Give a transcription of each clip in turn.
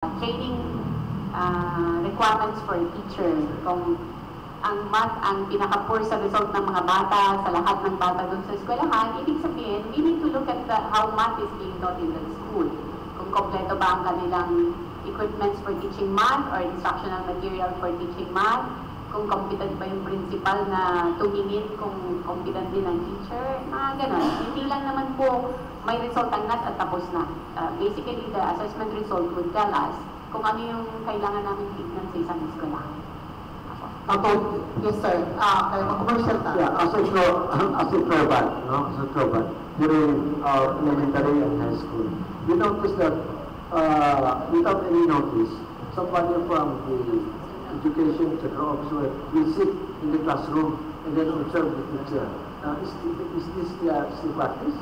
training requirements for a teacher. Kung ang math ang pinaka-poor sa result ng mga bata, sa lahat ng bata doon sa eskwelahan, ibig sabihin, we need to look at how math is being taught in the school. Kung kompleto ba ang kanilang equipments for teaching math or instructional material for teaching math, kung competent ba yung principal na tumingin kung competent din ang teacher, mga ganon. Hindi lang naman po may result ang NAT at tapos na. Basically, the assessment result would tell us kung ano yung kailangan namin tignan sa isang eskwelahan. Okay, yes sir. Kaya mag-commercial tayo. Yeah, as a throwback, during our elementary and high school, we noticed that without any notice, somebody from the education technical officer will sit in the classroom and then observe the teacher. Is this the practice?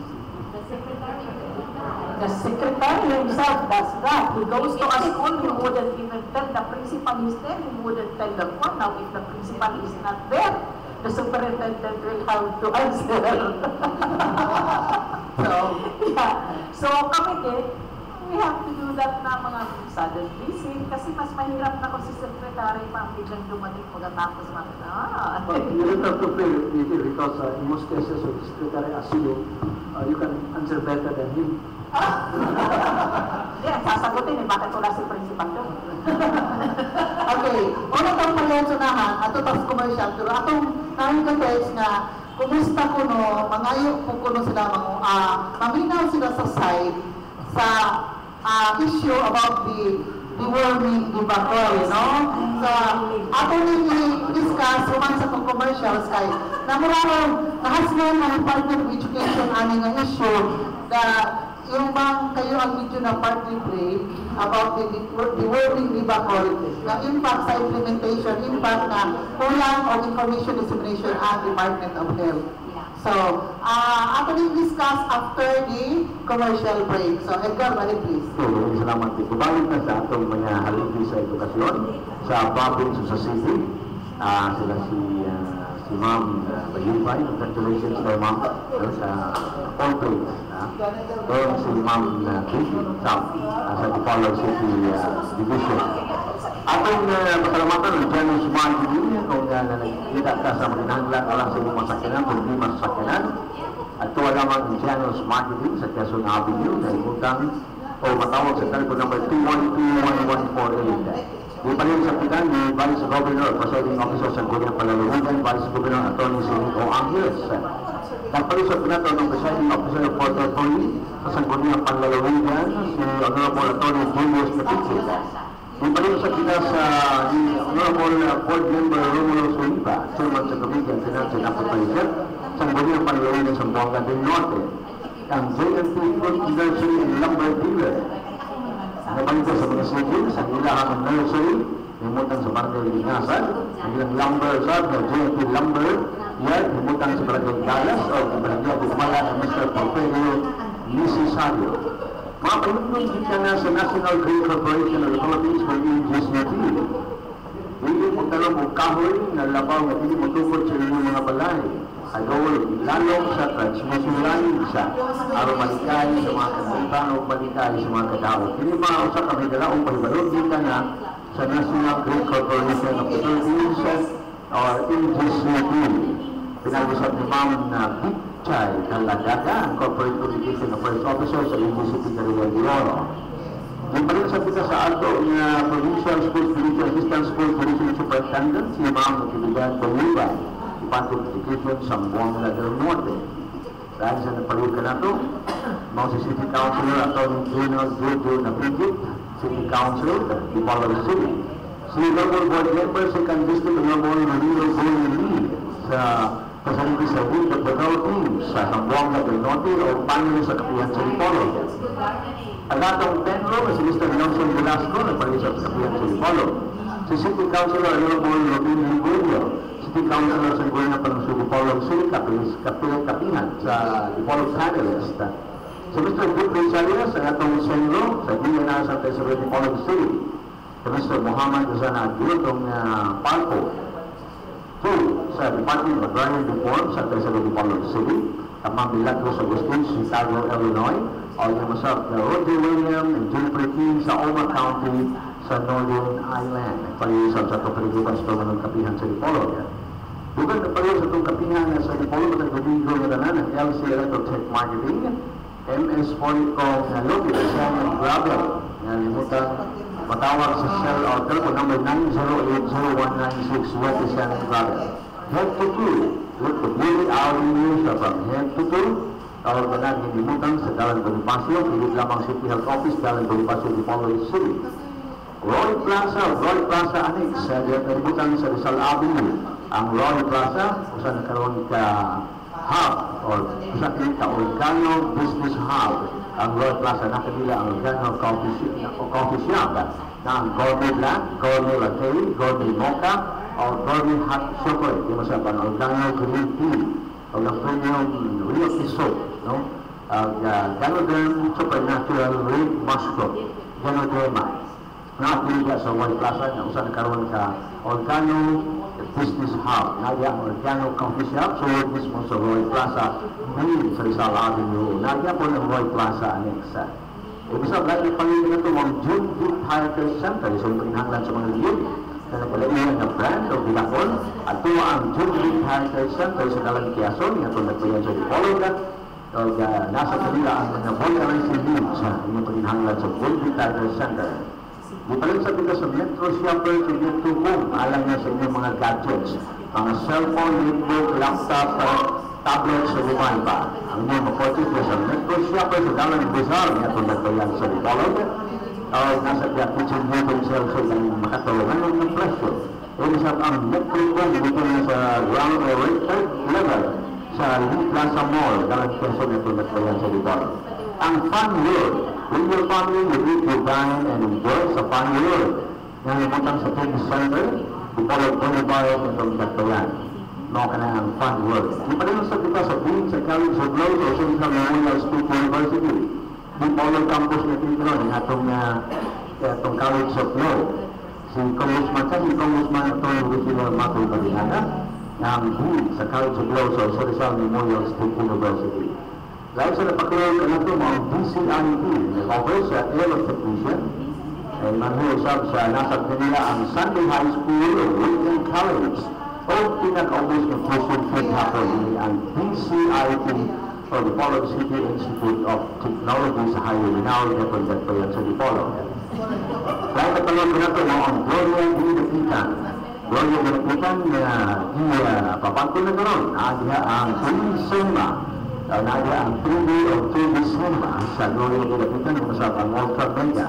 The secretary himself does that. He goes to a school, he wouldn't even tell the principal he's there, he wouldn't tell the one. Now, if the principal is not there, the superintendent will have to answer. So, yeah. So, kami din, we have to do that na mga sudden visit kasi mas mahirap na kung si secretary pa ang biglang dumating pagkatapos But you don't have to feel it because in most cases with the secretary as you can answer better than him. Yeah, sasagutin bakit wala si principal doon. Okay, una tong palyonsunahan, ato tas commercial, pero atong namin ka-text nga, kumusta ko no, mangayo po ko no sila, maminaw sila sa side, sa issue about the deworming debacle, no? So, ato nang i-discuss human sa itong commercials kay namurang nahaslan ng Department of Education aning ang issue na yung bang kayo ang medyo na partly play about the deworming debacle na impact sa implementation, impact na kulang o information dissemination ang Department of Health. So, ato nang discuss after the commercial break. So, Edgar, balik please. Maraming salamat. Balik na sa atong mga haligi sa edukasyon sa province sa city. Sila si Ma'am Bayubay. Congratulations kay Ma'am sa all grades. Doon si Ma'am Kiki sa Dipolog City Division. Atong pasalamatan ng Janus Marketing kung nakikita ka sa maginahanglan alang sa mga masakyanan kung di masakyanan. At tuwa lamang ang Janus Marketing sa Quezon Avenue na imutang o matawag sa telephone number 212-1148. Di pa rin sa pitan ni Vice Governor, Presiding Officer sa Guriang Palalugan, Vice Governor Atty. Sinico Angeles. Nagpalit sa pinato ng Presiding Officer of Port Authority sa Sangguniang Panlalawigan, si Honorable Atty. Julius Napitsi. Di pa rin sa pitas sa Honorable Board Member Romulo Soliva, Chairman sa Committee on Finance and Appropriation, Sangguniang Panlalawigan sa Buanga del Norte. Ang JNT Food Nursery and Lumber Dealer. Nabalita sa mga sigil, sa ilahan ng nursery, himutang sa Barangay Linasan, ang ilang lumber shop na JNT Lumber, yan, himutang sa Barangay Dallas, o sa Barangay Bukmala ng Mr. Porfirio Nisisario. Mga pinunong kita na sa National Grain Corporation of the Philippines for EGSNT. Hindi mo talong o kahoy na labaw na hindi mo tukod sa inyong mga balay. Agawal, lalong sa transmission line sa aromalikay sa mga kamutan o malikay sa mga katao. Hindi mausap kami dalaong palibalog dito na sa National Grain Corporation of the Philippines or EGSNT. Pinag-usap ni Ma'am na Bitchay Kalagaga, ang Corporate Communication Affairs Officer sa EGCP Caribe de Oro. Yung pa rin sa pita sa ato na Provincial Schools Division Assistant School Division Superintendent, si Ma'am Natividad Bolivar. Department of Education sa Buanga del Norte. Dahil sa napalukan na ito, mga si City Councilor Atty. General Jojo Napigit, City Council, Dipolog City. Si Local Board Member, Second District, Honorable Manilo Boyini sa Pasaliti sa Wind of the Philippines sa Buanga del Norte o panel sa Kapihan sa Dipolog. Ang atong Penlo, si Mr. Nelson Velasco, nagpalisap sa Kapihan sa Dipolog. Si City Councilor Honorable Robin Ligorio, City Councilor sa Guyana Panguso Dipolog City, Kapihan sa Dipolog Panelist. Si Mr. Duke Rizalias, ang atong Senro sa Guyana sa Tesoro Dipolog City. Si Mr. Muhammad Zana Agilotong Palco. 2. Sa Department of Agrarian Reform sa Tesoro Dipolog City. Amang Milagros Agustin, Chicago, Illinois. O yung masarap na Roger William and Jennifer King sa Oma County sa Northern Ireland. Nagpalisan sa itong kaligupan sa itong kapihan sa Dipolo. Bukan nagpalisan sa itong kapihan sa Dipolo, matagbibigo na naman ng LC Electrotech Marketing, MS Polycom na Lobby, Sam and Gravel. Nalimutan, matawag sa cell or telephone number 908-0196 West Sam and Gravel. Head to two, look to Billy Avenue siya from head to two. Tawag na natin hinimutan sa Dalan Bonifacio, pilit lamang City Health Office, Dalan Bonifacio, Dipolo City. Roy Plaza Annex, sa hinimutan sa Rizal Avenue. Ang Roy Plaza, kung saan nagkaroon ka hub, o kung saan ka Organo Business Hub. Ang Roy Plaza, nakabila ang Organo Coffee Shop, na ang Gourmet Black, Gourmet Latte, Gourmet Mocha, o Gourmet Hot Chocolate, yung masabi ang Organo Green Tea, o ng premium real soap, no? Ganoderm Supernatural Red Mushroom, Ganoderma. Nakapiliga sa Roy Plaza, na kung saan nagkaroon ka Organo Business Hub, nagya ang Organo Coffee Shop, so mismo sa Roy Plaza, main sa Rizal Avenue, nagya po ng Roy Plaza Annex. Ibig sabihin, pangingin na ito, ang June Deep Tire Care Center, isang pinahanglan sa mga liyon, na nagpalainan ng brand o Bilacon, at ito ang June Deep Tire Care Center sa Dalang Quezon, nga ito nagpayan sa Dipolo, o nasa kanila ang mga vulnerability needs, yung pinahanglan sa June Deep Tire Care Center. Di pa rin sabi ka sa Metro Shopper to get to home, alam niya sa inyong mga gadgets, mga cellphone, notebook, laptop, tablet sa lumay pa. Ang inyong maportis niya sa Metro Shopper sa Dalang Rizal, nga ito nagpayan sa Dipolo, o nasa kitchen utensils sa inyong makatulungan ng presyo. Ibig sabi ang Metro Home dito na sa ground or third level sa Lee Plaza Mall, Dalang Quezon, ito nagpayan sa Dipolo. Ang Fun World, with your family, you eat, you dine, and enjoy sa Fun World. Nalimutan sa Fitness Center, Dipolo Boulevard, itong nagpayan. No ka na ang Fun World. Di pa rin sa kita sa Beach, sa College of Law, o sa Memorial State University. Dipolo Campus na dito ng atong College of Law. Si Congressman Antonio Rufino Mato Badihana, na ang Dean sa College of Law sa Rizal Memorial State University. Dahil sa napakilala ka na ito, mga DCIT, nag-offer sa Aero Technician, ay manhuusap sa nasa kanila ang Sunday High School o William College, o pinag-obos ng tuition fee hapon ang DCIT o Dipolo City Institute of Technology sa Highway Minao, Nepal, yan sa Dipolo. Dahil kapalong ko na ito, ang Gloria Dinapitan. Gloria Dinapitan na papangko na gano'n, ang Cinema. Nadia ang 3D o 3D cinema sa Gloria Dinapitan kung sa ang Ultra Mega.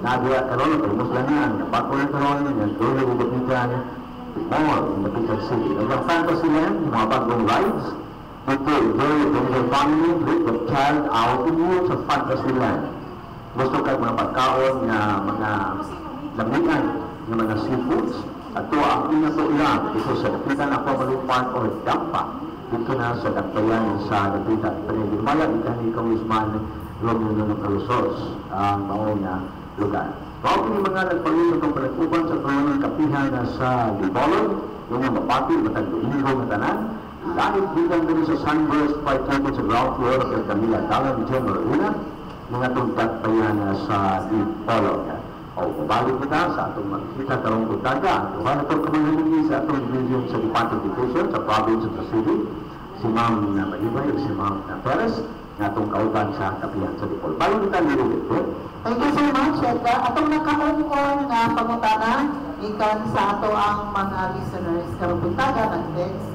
Nadia karon ang muslangan, napatuloy karon ng Gloria Dinapitan Mall in Dinapitan City. Ang fantasy land, mga bagong rides, ito, enjoy your family with the child out in you sa fantasy land. Gusto kayo mga pagkaon na mga lamigan, ng mga seafoods, at ito ang pinatulang dito sa Dinapitan Aquamarine Park o Dampa. Dito na sa Dakbayan sa Dinapitan. Panigimala, itani Congressman Romeo Calusos ang mauna lugar. Bago yung mga nagpangin itong panagpupan sa panunang kapihan na sa Dipolo, yung mga mapati, matagduligo, matanan, langit bilang din sa Sunburst Flight Temple sa ground floor ng Camila Dalan General Una, mga itong Dakbayan na sa Dipolo. O pabalik kita sa atong makikita karong kutaga. Tuhan itong kamanhaligi sa atong division sa Department of Education sa province of the city, si Ma'am na Malibay o si Ma'am na Perez, na itong kauban sa kapihan sa Dipolo. Balik kita nililip. Thank you so much, Edgar. Atong nakaon na pangutana, ikan sa ato ang mga listeners karong kutaga ng text.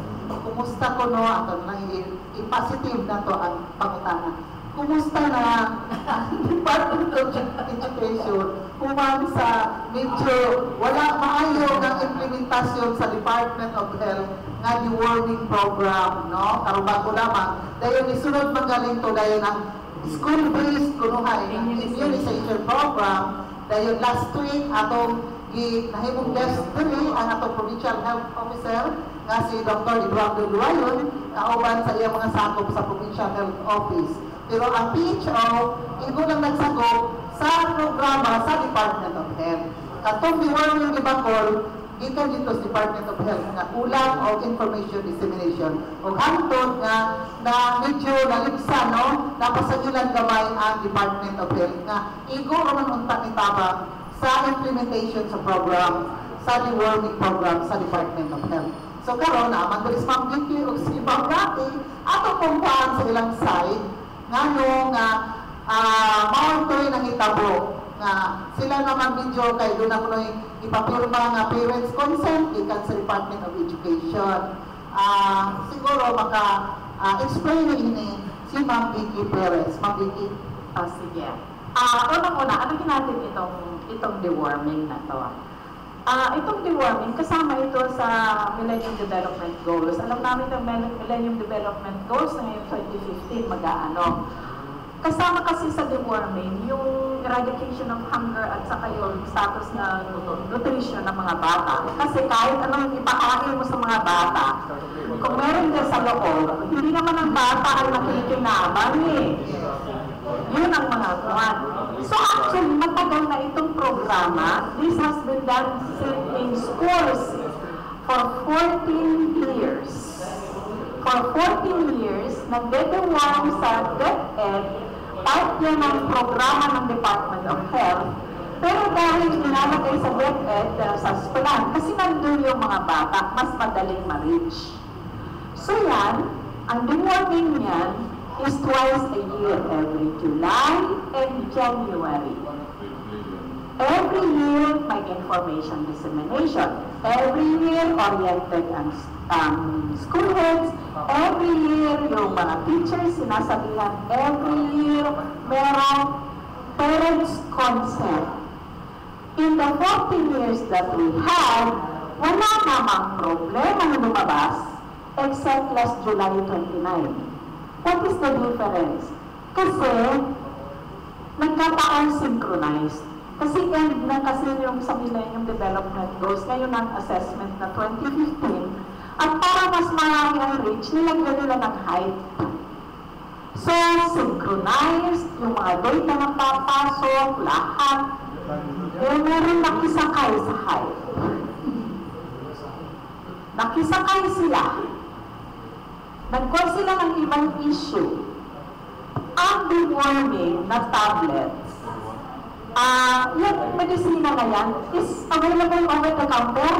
Kumusta ko no, atong nang i-positive na to ang pangutana. Kumusta na ang Department of Education kumang sa medyo wala maayo ng implementasyon sa Department of Health nga deworming program, no? Karubago lamang. Dahil isunod magaling to dahil ang school-based kunuhay ng immunization program dahil last week atong nahimong guest diri ang atong Provincial Health Officer nga si Dr. Eduardo Duayon kauban sa iyang mga sakop sa Provincial Health Office. Pero ang PHO, ibo lang nagsagop sa programa sa Department of Health. Katong deworming gibakol, gikan dito sa Department of Health nga ulang o information dissemination o hangtod nga na medyo naligsa no napasagyulan gamay ang Department of Health nga igo man unta ni tabang sa implementation sa program sa deworming program sa Department of Health. So karon naman diri sa Ma'am Vicky o si Ma'am Rocky ato pong paan sa ilang side ngano nga mauntoy nang itabo nga sila naman medyo kay doon ako ipapirma nga parents consent ikan sa Department of Education. Siguro maka-explain na ini si Ma'am Vicky Perez. Ma'am Vicky? Sige. Unang-una, ano natin itong deworming na to? Itong deworming, kasama ito sa Millennium Development Goals. Alam namin ng Millennium Development Goals na ngayon 2015 mag-aano. Kasama kasi sa deworming yung eradication of hunger at saka yung status na nutrition ng mga bata. Kasi kahit anong ipakain mo sa mga bata, kung meron dyan sa loob, hindi naman ang bata ay nakikinaman eh. Yun ang mga kuwan. So actually, matagal na itong programa. This has been done in schools for 14 years. For 14 years, nagdedeworm sa DepEd, part yan ng programa ng Department of Health, pero dahil nilalagay sa DepEd sa eskwelahan, kasi nandun yung mga bata, mas madaling ma-reach. So yan, ang deworming niyan is twice a year, every July and January. Every year, may information dissemination. Every year, oriented ang school heads. Every year, yung mga teachers, sinasabihan, every year, merong parents' consent. In the 14 years that we had, wala namang problema na lumabas, except last July 29. What is the difference? Kasi, nagkataon synchronized. Kasi end na kasi yung sa Millennium Development Goals, ngayon ang assessment na 2015, at para mas marami ang reach, nilagyan nila ng height. So, synchronized, yung mga data na papasok, lahat, meron nakisakay sa height. Nakisakay sila. Nag-call sila ng ibang issue. Ang deworming na tablets, yung medisina na yan is available over the counter.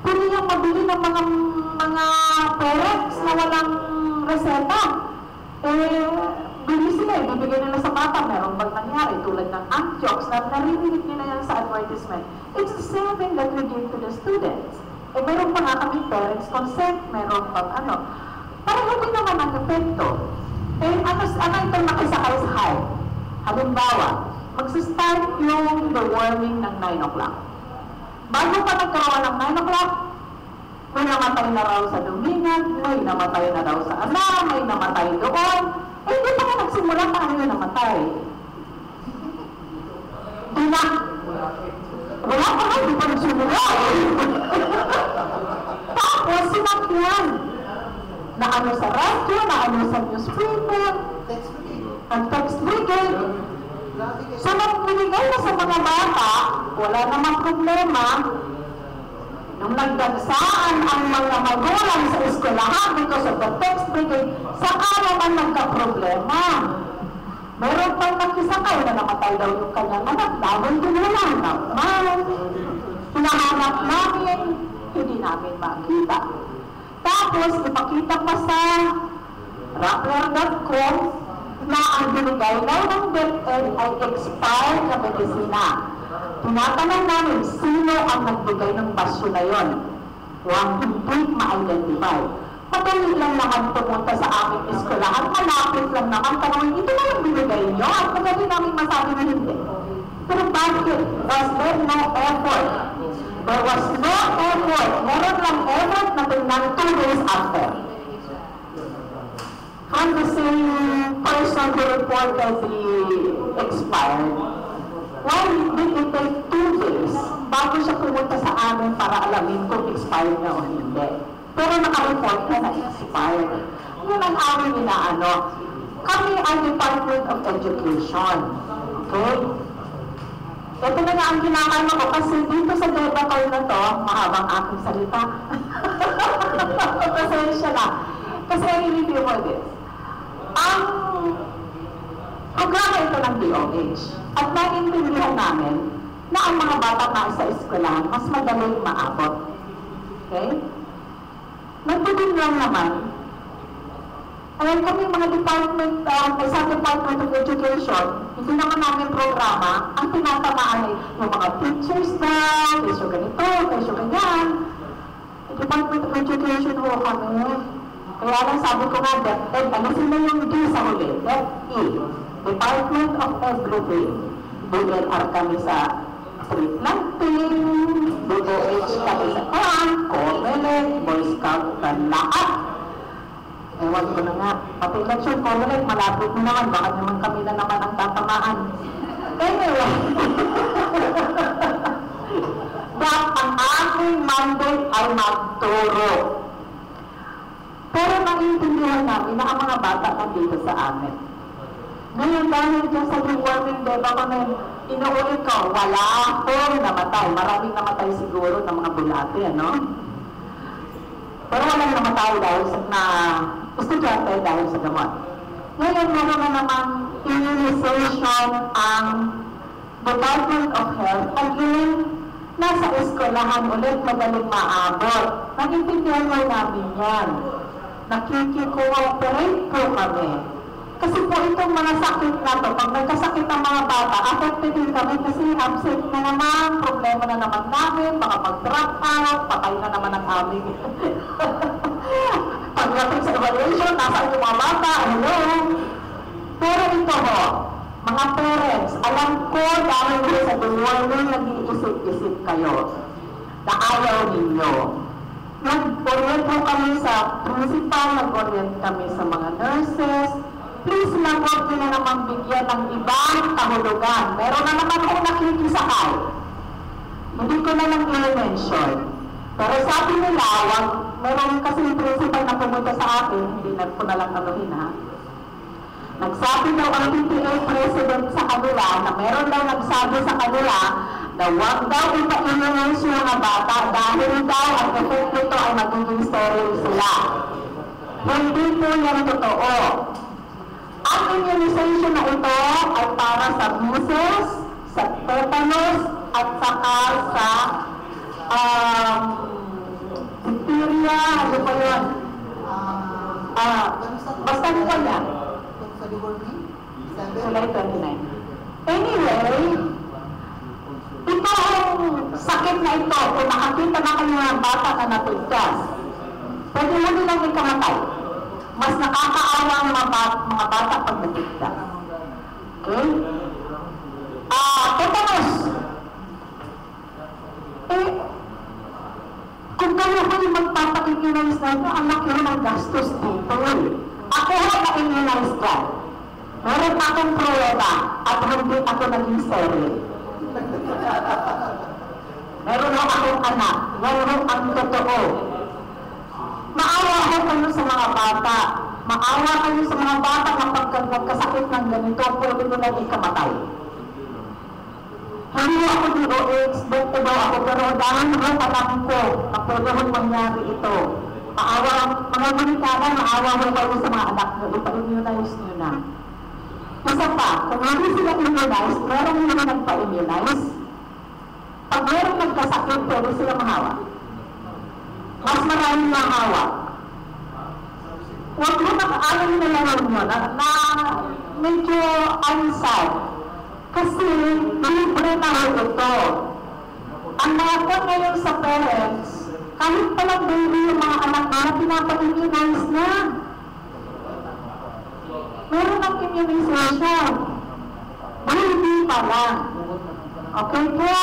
Pwede yung mabili ng mga parents na walang reseta. Bili sila, ibibigay nila sa bata. Meron bang nangyari tulad ng Antiox na naririnig nila yan sa advertisement. It's the same thing that we give to the students. Meron pa nga kami parents consent, meron pang ano. Parang hindi naman ang epekto. Ano itong nakisakay sa height? Halimbawa, magsistart yung deworming ng 9 o'clock. Bago pa nagkaroon ng 9 o'clock, may namatay na raw sa Dumingan, may namatay na raw sa Ana, may namatay doon. Hindi pa nga nagsimula pa ano yung namatay. Wala pa nga, hindi pa nagsimula. Tapos, sinakyan. Na ano sa radyo, na ano sa newspaper, ang text brigade. So, nang binigay na sa mga bata, wala namang problema. Nung nagdagsaan ang mga magulang sa eskwelahan because of the text brigade, saka naman nagka-problema. Meron pang nakisakay na namatay daw yung kanyang anak. Dahil din wala naman. Hinahanap namin, hindi namin makita. Tapos, ipakita pa sa Rappler.com na ang binigay daw ng DepEd ay expired na medisina. Tinatanong namin, sino ang nagbigay ng basyo na yon? Huwag hindi ma-identify. Madali lang naman pumunta sa aming eskwelahan, malapit lang naman, tanongin, ito na yung binigay nyo, at madali namin masabi na hindi. Pero bakit? Was there no effort? There was no effort. Meron lang effort na tingnan 2 days after. From the same person who reported the expired, why did it take 2 days bago siya pumunta sa amin para alamin kung expired na o hindi? Pero naka-report na na-expired. Yun ang aming inaano. Kami ay Department of Education. Okay? Ito na nga ang kinakalma ko kasi dito sa deba call na to, mahabang aking salita. Pasensya na. Kasi i-review mo this. Ang programa ito ng DOH at naiintindihan namin na ang mga bata na sa eskwelahan mas madaling maabot. Okay? Nagpudin lang naman, ayan kami mga department, sa Department of Education, hindi naman namin programa, ang tinatamaan ay yung mga teachers na, kesyo ganito, kesyo ganyan. Department of Education ho kami. Kaya lang sabi ko nga, DepEd, alisin na yung D sa huli, DepE, Department of Everything. DLR kami sa street lighting, DOH kami sa camp, COMELEC, Boy Scout, kan lahat. Ewan ko na nga, pati election COMELEC, malapit na naman, baka naman kami na naman ang tatamaan. Anyway, ang aking mandate ay magturo. Pero naiintindihan namin na ang mga bata nandito sa amin. Ngayon dahil dyan sa deworming deba ko na inuulit ko, wala akong namatay. Maraming namatay siguro ng mga bulate, no? Pero walang namatay dahil na estudyante dahil sa gamot. Ngayon meron na namang immunization ang Department of Health. Again, nasa eskwelahan ulit madaling maabot. Nag-intindihan mo namin yan. Nakikikooperate po kami. Kasi po itong mga sakit na to, pag nagkasakit ang mga bata, affected din kami kasi absent na naman, problema na naman namin, baka mag-drop out, patay na naman ang aming. Pagdating sa evaluation, nasaan yung mga bata, hello? Pero ito ho, mga parents, alam ko dahil sa deworming nag-iisip-isip kayo na ayaw ninyo. Nag-orient po kami sa principal, nag-orient kami sa mga nurses. Please lang huwag nyo na naman bigyan ng ibang kahulugan. Meron na naman akong nakikisakay. Hindi ko na lang i-mention. Pero sabi nila, meron kasi yung principal na pumunta sa akin, hindi na ko na lang anuhin ha. Nagsabi daw ang PTA president sa kanila na meron daw nagsabi sa kanila na huwag daw ipa-immunize yung mga bata dahil daw ang effect nito ay magiging sterile sila. Hindi po yan totoo. Ang immunization na ito ay para sa measles, sa tetanus, at saka sa diphtheria, ano pa yun? Basta nito yan. July 29. Anyway, ito ang sakit na ito, kung nakakita na kayo ng bata na natigkas, pwede mo nilang ikamatay. Mas nakakaawa ang mga bata pag natigkas. Okay? Tetanus. Kung kayo ko yung magpapakikinize na ito, ang laki ng gastos dito. Ako na-immunize ka. Meron akong pruweba at hindi ako naging sterile. Meron akong anak. Meron ang totoo. Maawa ko kayo sa mga bata. Maawa kayo sa mga bata na pag nagkasakit ng ganito, pwede ko lang ikamatay. Hindi ako DOH, doktor daw ako, pero dahil naman alam ko na pwede kong mangyari ito. Maawa, mga Amerikana, maawa ko kayo sa mga anak nyo, ipa-immunize nyo na. Isa pa, kung hindi sila immunize, meron nila nagpa-immunize. Pag meron nagkasakit, pwede sila mahawa. Mas maraming mahawa. Huwag mo alam na lang nyo na medyo unsad. Kasi libre na ito. Ang nakapon ngayon sa parents, kahit palang baby yung mga anak na pinapa-immunize na. Meron ng immunization. Baby pa lang. Okay po?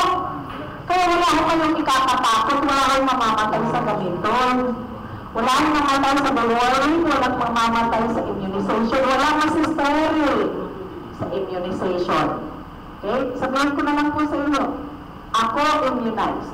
Kaya wala ko kayong ikakatakot, wala kayong mamamatay sa gamiton. Wala kang mamatay sa deworming, walang mamamatay sa immunization, wala masisteril sa immunization. Okay? Sabihin ko na lang po sa inyo, ako immunized.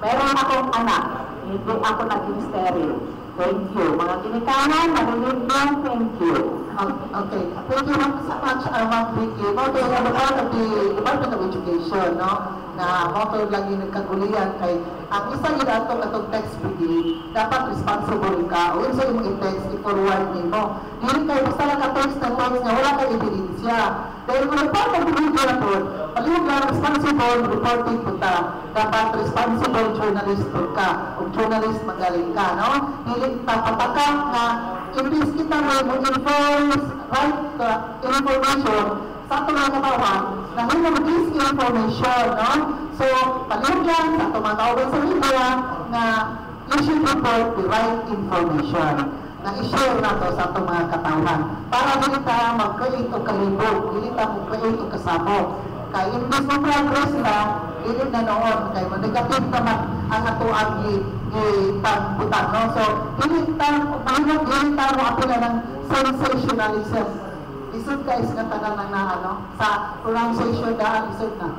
Meron akong anak, hindi ako naging sterile. Thank you. Mga kinikanan, narinig lang, thank you. Okay. Thank you so much, Ma'am Vicky. Okay, I'm part of the Department of Education, no? Na motor lang yung nagkagulian kay ang isa yun ato katong text brigade, dapat responsible ka. O yun sa imong i-text, i-forward nimo. Dili kay basta lang ka-text na text nga wala kay ebidensya. Dahil kung nagpart of the media na po, palihog lang responsible reporting po ta. Dapat responsible journalist po ka. O journalist magaling ka, no? Dili tapatakang na imbis kita mo inform right information sa itong mga katawan na hindi disinformation, no? So, palihog sa tumatawagan sa media na you should report the right information na i-share na to sa itong mga katawan para hindi tayo mag-create o kalibog, hindi tayo mag-create o kasabog. Kaya imbis mo progress na, hindi na noon, kaya mo negative naman ang atuang pagbutan, no? So, hindi tayo mo apila ng sensationalism. Isod guys nga tanan ng sa pronunciation daan isod na.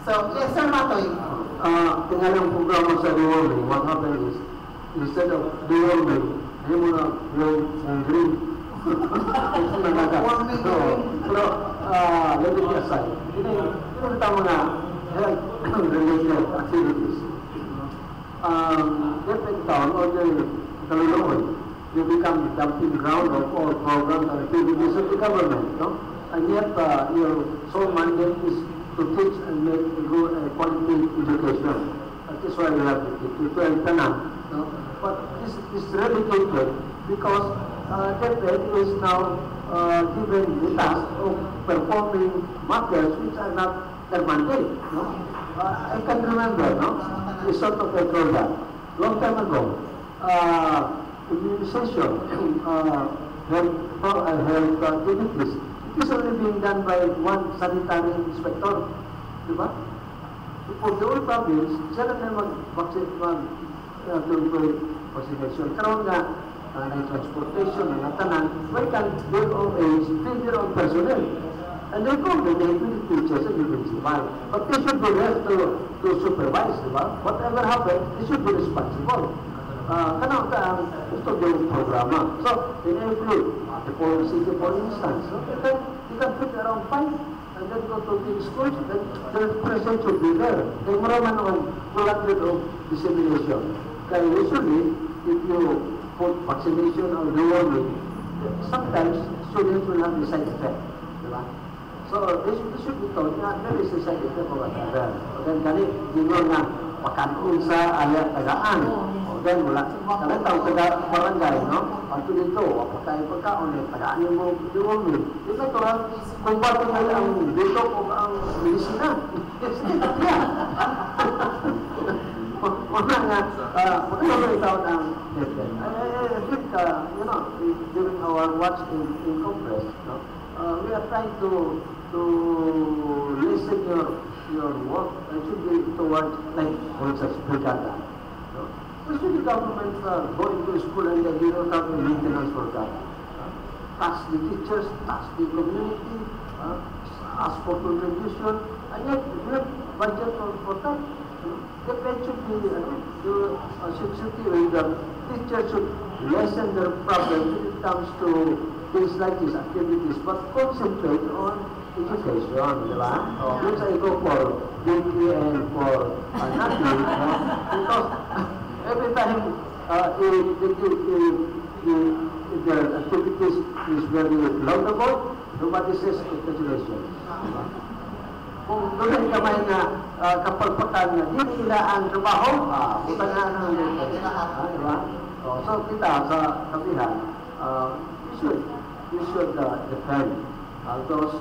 So, yes sir Matoy. Tingalang programa sa deworming, what happened is, instead of deworming, hindi mo na yung green. Ito na naga. Pero, let me aside. Pinunta mo na health-related activities. Different town or the kaluluoy, you become the dumping ground of all programs and activities of the government, no? And yet, your sole mandate is to teach and make a quality education. That is why you have to Tanan, no? But this is replicated because DepEd is now given the task of performing matters which are not their mandate, no? I can remember, no? We sort of control that. Long time ago, immunization, health activities, it is only being done by one sanitary inspector, di ba? For the whole province, siya na mag-vaccination. Karoon nga, transportation, natanan, why can't their own age fill their own personnel? And they go, they will be teachers and they will survive. But they should be left to supervise, di ba? Whatever happens, they should be responsible. Kanang ang gusto yung programa. So, in every city, for instance, so you can pick around 5 and then go to the schools, then the presence should be there. Kaya maraman ang collected of dissemination. Kaya usually, if you put vaccination or deworming, sometimes students will have the side effect. Diba? So, this should be told na there is a side effect of whatever. Then, ganit, gino'n nga, pakanon sa ayat tagaan. Then, mula, kalian tahu taga barangay, no? Waktu dito, pakai pagkaon, tagaan yung mga deworming. Ito ito, kung ba't ang dito o ang medisina. Yan. Wala nga, magkakaroon ito ang DepEd. I think, during our watch in Congress, no? We are trying to listen your work. It should be towards, like, for instance, brigada. Why should the government go into school and they don't have maintenance for that? Tax the teachers, tax the community, ask for contribution, and yet we have budget for that. DepEd should be, the teachers should lessen their problem when it comes to things like these activities, but concentrate on education, di ba? Which I go for degree and for nothing, because every time if the activities is very laudable, nobody says congratulations. Kung doon kamay na kapagpakan na hindi nila ang trabaho, buta nga ng diba? So kita sa kabihan, you should defend those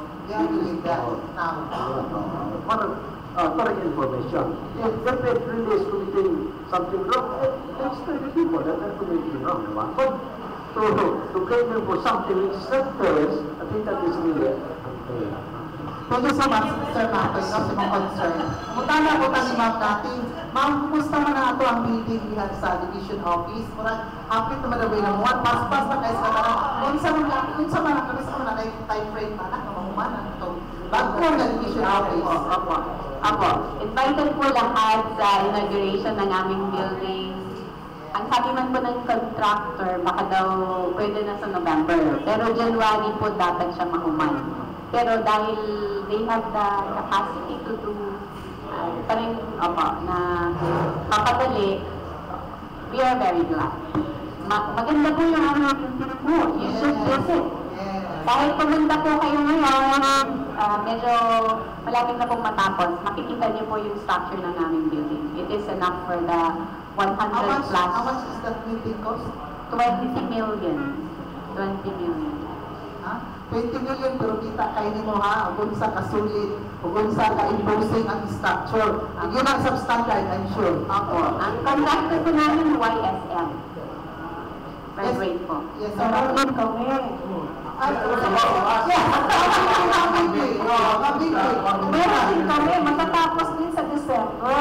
correct information. If DepEd really is committing something wrong, let's tell the people that they're committing wrong. But to claim them for something which is not fair, I think that is really unfair. Thank you so much, Sir Matoy, no, sa mga concern. Mutala ko ni Ma'am Dati. Ma'am, kumusta man na ito ang meeting dihan sa division office? Murag, hapit naman na ba na pas-pas na kayo sa mga, kung sa mga time frame na mahumanan ito. Bago na division office. Invited po lahat sa inauguration ng aming building. ang sabi man po ng contractor, baka daw pwede na sa November. Pero January po dapat siya mahuman. Pero dahil they have the capacity to do parang, na mapadali, we are very glad. Maganda po yung po. You should visit. Kahit pumunta po kayo ngayon, medyo malapit na pong matapos, makikita niyo po yung structure ng aming building. It is enough for the 100 plus. How much is that building cost? 20 million. 20 million. Ha? 20 million pero kita kayo mo ha, kung sa kasulit, kung sa ka-imposing ang structure. Yun ang substandard, I'm sure. Opo. Ang contractor po namin, YSL. Graduate po. Yes, So, meron kami. Ay, Meron din kami, matatapos din sa December.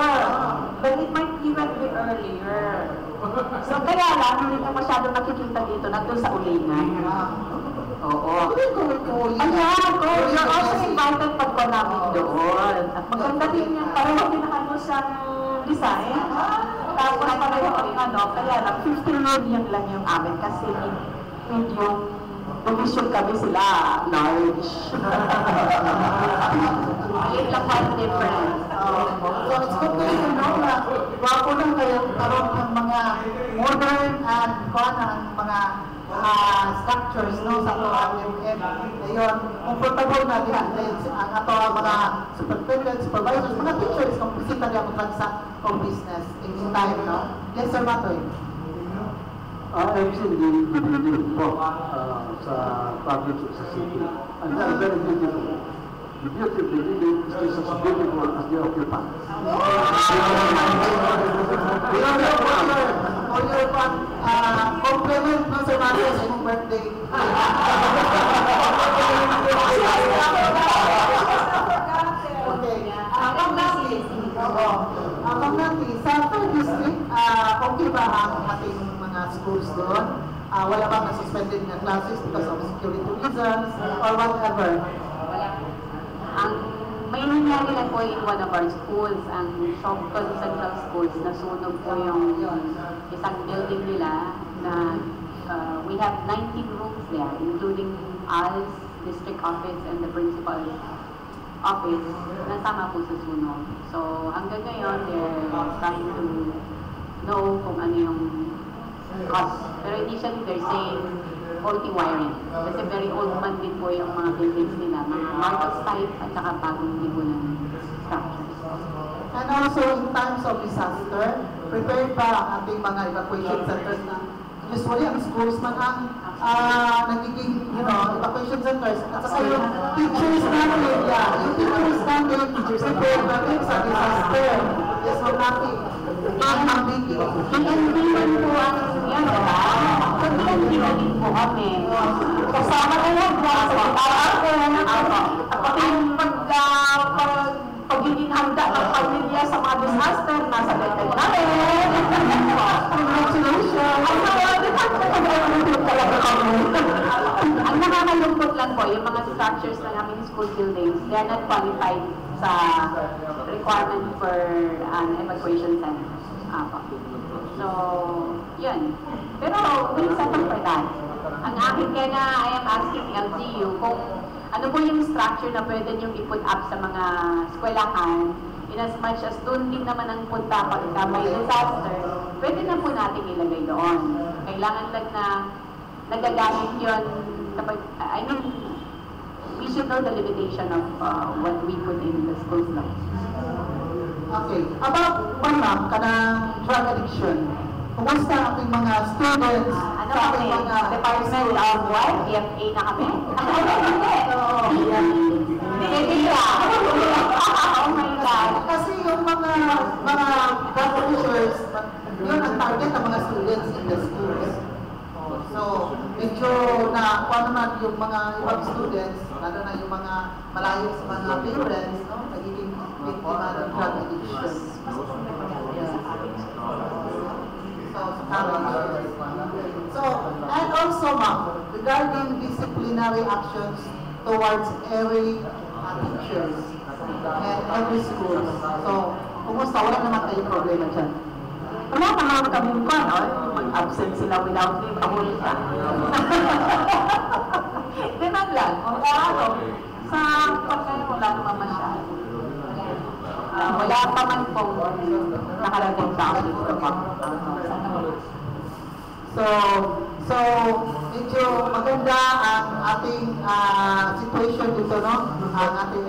But it might even be earlier. So, kaya lang, hindi ka masyado nakikita dito, nandun sa ulingan. Oo. Ayan, ko, you're also invited pagko namin doon. At maganda din yan, pareho pinakano siyang design. Tapos pareho ang kaya lang, 15 million lang yung amin kasi yung commission kami sila, large. Maliit lang po ang difference. So it's good to know na wapo lang kayo karoon ng mga modern and mga structures no sa ato ang MM. Ayun, comfortable na diha ang ato ang mga superintendents, supervisors, mga teachers kung bisita niya kung sa business in time, no? Yes, Sir Matoy. I've seen the building po sa province of city. And that's very beautiful. The beauty of the building is just as beautiful as the occupants. Compliment no Sir Matoy sa inyong birthday. Okay. Ang Nati, sa 3rd district, okay ba ang ating mga schools doon? Wala bang na-suspended na classes because of security reasons or whatever? Wala. Ang may nangyari lang po in one of our schools, ang Shopton Central Schools, nasunog po yung isang building nila na we have 19 rooms there, including ALS, district office, and the principal's office, nasama po sa sunog. So, hanggang ngayon, they're trying to know kung ano yung cause. Pero initially, they're saying faulty wiring. Kasi very old man din po yung mga buildings nila, mga Marcos type at saka bagong tipo ng structures. And also, in times of disaster, prepared ba ang ating mga evacuation centers na usually ang schools man ang nagiging, evacuation centers. At saka yung teachers namin, yung teachers namin, prepared ba rin sa disaster. Yes, so natin. PNP man po ang yan, diba? Sa PNP na din po kami. Kasama na yan, at pati yung pagiging handa ng pamilya sa mga disaster, nasa level namin. Congratulations! Ang nakakalungkot lang po, yung mga structures na namin school buildings, they are not qualified sa requirement for an evacuation center. So, yun. Pero, we'll settle for that. Ang akin kaya nga, I am asking LGU kung ano po yung structure na pwede niyong i-put up sa mga eskwelahan, in as much as doon din naman ang punta pagka may disaster, pwede na po natin ilagay doon. Kailangan lang na nagagamit yun kapag, I mean, we should know the limitation of what we put in the schools now. Okay. About, ma'am, kanang drug addiction. Kumusta ang ating mga students Ano sa kami? ating mga Department of what? BFA na kami? Hindi ka. Oh my God. Kasi yung mga drug abusers, yun ang target ng mga students in the schools. So, medyo na kung naman yung mga ibang students, lalo na yung mga malayo sa mga parents, no? Nagiging biktima ng drug addiction. So, and also ma'am, regarding disciplinary actions towards every teachers and every school. So, kumusta? Wala naman kayong problema dyan. wala naman kaming kwan, mag-absent sila without leave, ahuli ka. Ganun lang, kung sa pagkain wala naman masyado. Wala pa man pong nakarating sa akin dito pa. So, medyo maganda ang ating situation dito, no? Ang ating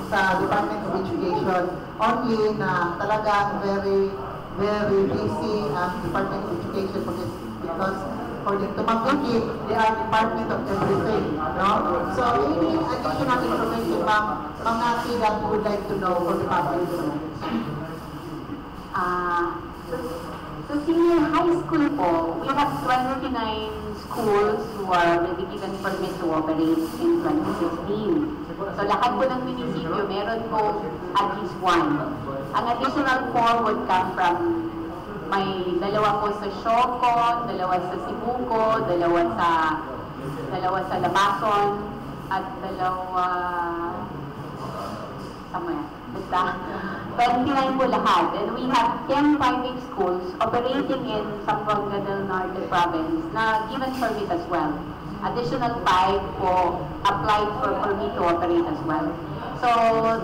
sa Department of Education. Only na talagang very busy ang Department of Education because according to Mangkiki, they are Department of everything, no? So, any additional information, ma'am, mga that you would like to know for the public? So senior high school po, we have 29 schools who are maybe given permit to operate in 2016. So lahat po ng munisipyo, meron po at least one. Ang additional 4 would come from may dalawa po sa Siocon, dalawa sa Sibuco, dalawa sa Labason, at dalawa somewhere. Basta 29 po lahat. And we have 10 private schools operating in Zamboanga del Norte province na given permit as well. Additional 5 po applied for permit to operate as well. So,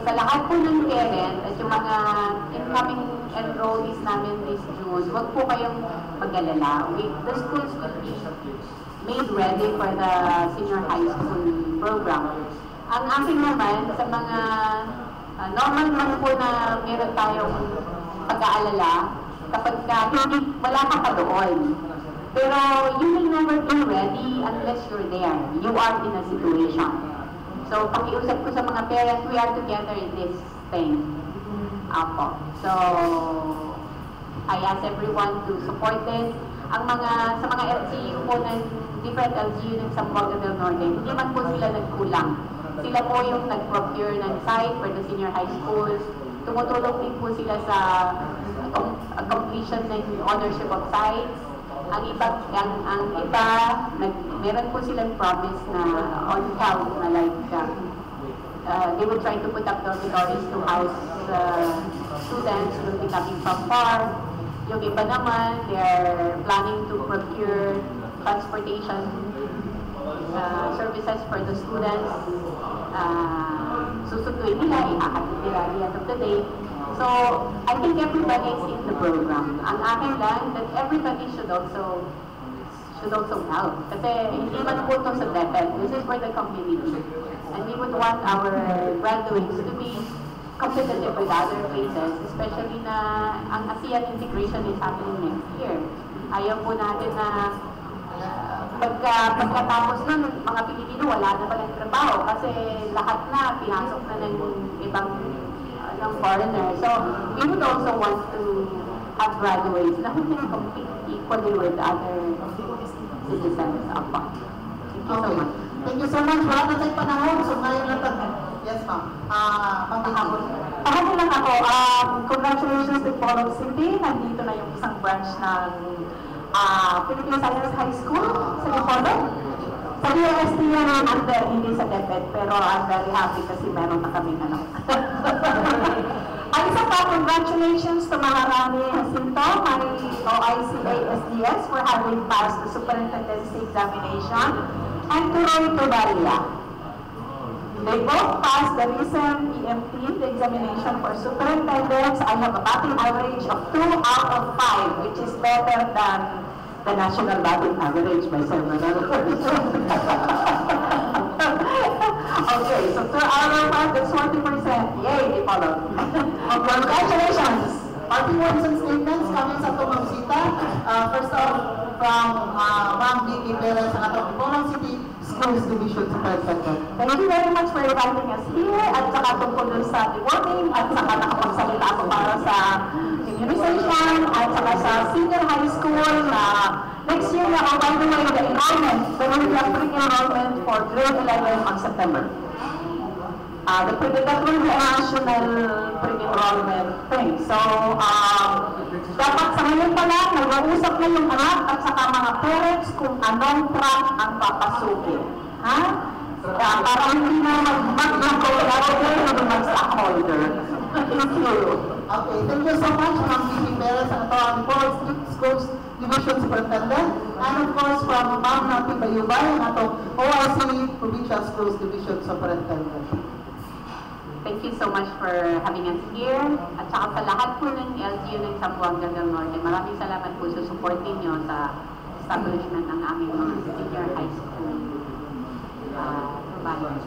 sa lahat po ng parent at yung mga incoming enrollees namin this June, huwag po kayong mag-alala. The schools will be made ready for the senior high school program. Ang aking naman, sa mga normal man po na meron tayong pag-aalala kapag wala ka pa doon. Pero you will never be ready unless you're there. You are in a situation. So, pakiusap ko sa mga parents, we are together in this thing. Apo. So, I ask everyone to support this. Sa mga LGU po ng different LGU ng Zamboanga del Norte, hindi man po sila nagkulang. Sila po yung nag-procure ng site for the senior high schools. Tumutulong din po sila sa completion ng ownership of sites. Ang iba, meron po silang promise na on health na like, they would try to put up dormitories to house students who will be coming from far. Yung iba naman, they're planning to procure transportation services for the students. Susunduin nila, ihahatid nila at the end of the day. So, I think everybody is in the program. Ang akin lang, that everybody should also help. Kasi hindi man po ito sa DepEd. This is for the community. And we would want our graduates to be competitive with other places, especially na ang ASEAN integration is happening next year. Ayaw po natin na pagkatapos nun, mga Pilipino wala na palang trabaho kasi lahat na pinasok na ng ibang ng foreigner. So, we would also want to have graduates na who can compete equally with other citizens. Thank you so much. Thank you so much. Wala na tayong panahon. So, ngayon lang yes, ma'am. Pahali lang ako. Congratulations to Polong City. Nandito na yung isang branch ng Philippine Science High School sa Dipolog. Sa DST yan under, hindi sa DepEd, pero I'm very happy kasi meron na kaming Ang isa pa, congratulations to Maharani Jacinto, my OICA SDS for having passed the superintendency examination, and to Roy Tubalia. They both passed the recent EMT, the examination for superintendents. I have a batting average of 2 out of 5, which is better than the national batting average by several. Okay, so 2 out of 5, that's 40%. Yay, Apollo. Congratulations. Parting words and statements coming sa Tomang Sita. First off, from Ma'am Vicky Perez sa atong Polong City Schools Division Superintendent. Thank you very much for inviting us here at saka tungkol dun sa deworming at saka nakapagsalita ako para sa immunization at saka sa senior high school na next year na, by the way, the enrollment, there will be a pre-enrollment for grade 11 on September. That will be a national pre-enrollment thing. So, dapat sa ngayon pa lang, nag-uusap na yung anak at saka mga parents kung anong track ang papasukin. Ha? Para hindi na mag-stockholder. Thank you. Okay, thank you so much, Ma'am Vicky Perez, ang ito ang Forest Schools Division Superintendent, and of course from Ma'am Nati Bayubay, ang atong ORC Provincial Schools Division Superintendent. Thank you so much for having us here. At saka sa lahat po ng LGU ng Zamboanga del Norte, maraming salamat po sa support ninyo sa establishment ng aming mga senior high school providers.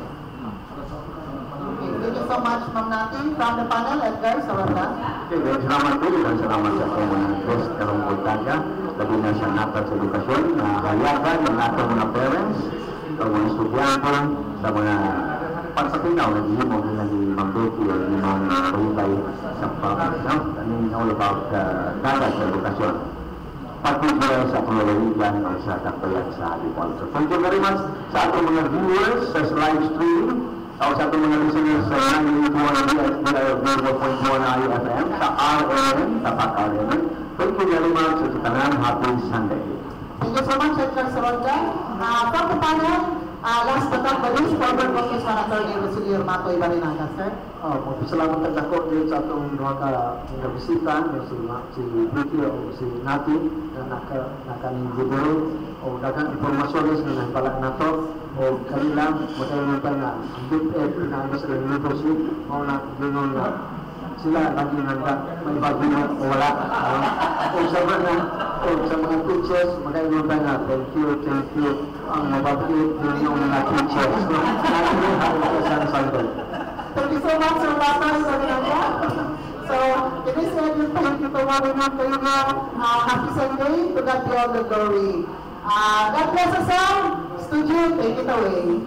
Okay, thank you so much, Ma'am Nati. From the panel, Edgar Sawarla. Okay, salamat po dan salamat sa atong mga guest karong bultaga, labi na sa natat sa edukasyon na hayagan ng atong mga parents, sa mga estudyante, sa mga pansapinaw na hindi mo nila ni Ma'am Becky o ni Ma'am Bayubay sa public, no? I mean, all about dagat sa edukasyon. Particular sa pangalawigan o sa kapayan sa agriculture. Thank you very much sa atong mga viewers sa live stream, o sa atong mga listeners sa 981 FM, sa RNN, tapat RNN. Thank you very much sa tanan. Happy Sunday. Thank you so much, Edgar Sawarla. From the panel, last but not the least, former Congressman Attorney Rosilio Matoy Barinaga, sir. Salamat ang dako din sa atong mga bisita, si Vicky o si Nati na nakaninggidero o daghang informasyon na nagpala nato o kanila magkaroon pa na ang DepEd na ang sa leadership o na gano'n na sila lagi nanda may bagino o wala o sa mga teachers magkaroon pa na thank you ang mababait din yung mga teachers Thank you so much, Sir Pastor Sarinaga. So, it is said yung thank you to everyone kayo nga. Happy Sunday, to God be all the glory. God bless us all. Studio, take it away.